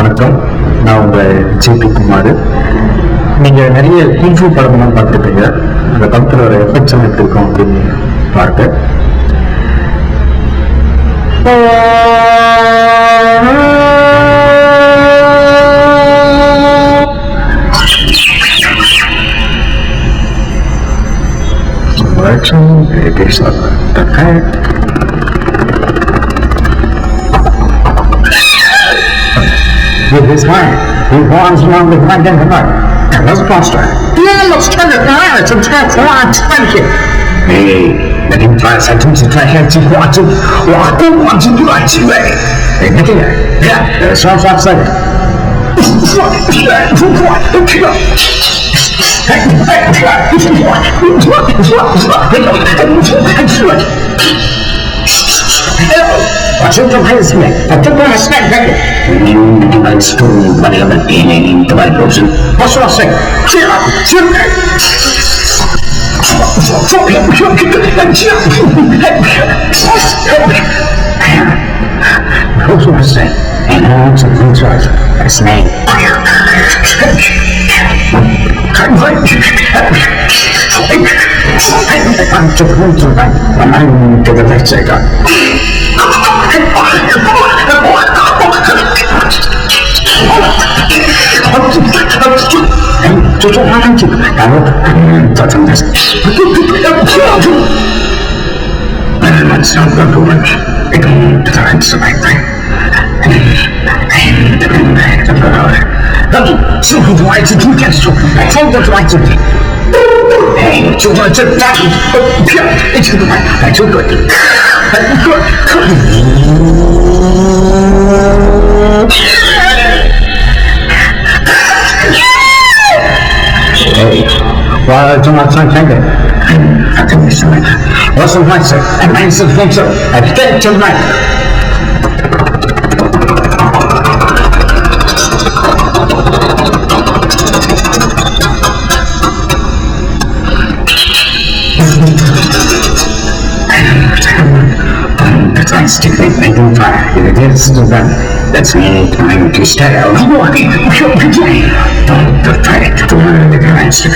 வணக்கம். நான் உங்கள் jpKumar. நீங்கள் நிறைய குங்ஃபூ படம்லாம் பார்த்துருப்பீங்க. அந்த படத்தில் ஒரு எஃபெக்ட்ஸ் எல்லாம் எப்படி இருக்கும் அப்படின்னு பார்க்க. It is the fact. With his mind, he runs along with my gentleman. And let's faster. Yeah, let's turn it around. It's a time for our attention. Hey, let him try something to try to want to. I don't want to do it today. Hey, look here. Yeah, there's one for a second. Watch out from his neck. I took on a snack back. You might spoon money on the beginning into my bosom. What's what I say? Cheer up, cheer up. What's what I say? And I'm to the charge. That's me. I'm to the root of that. I'm to the next second. Well, do not try to it. I think we should. What's the right sir? And I said, think so. I get tonight. That's I stick with me on fire. If it is to them, that's me time to stay out. Don't try to learn the answer.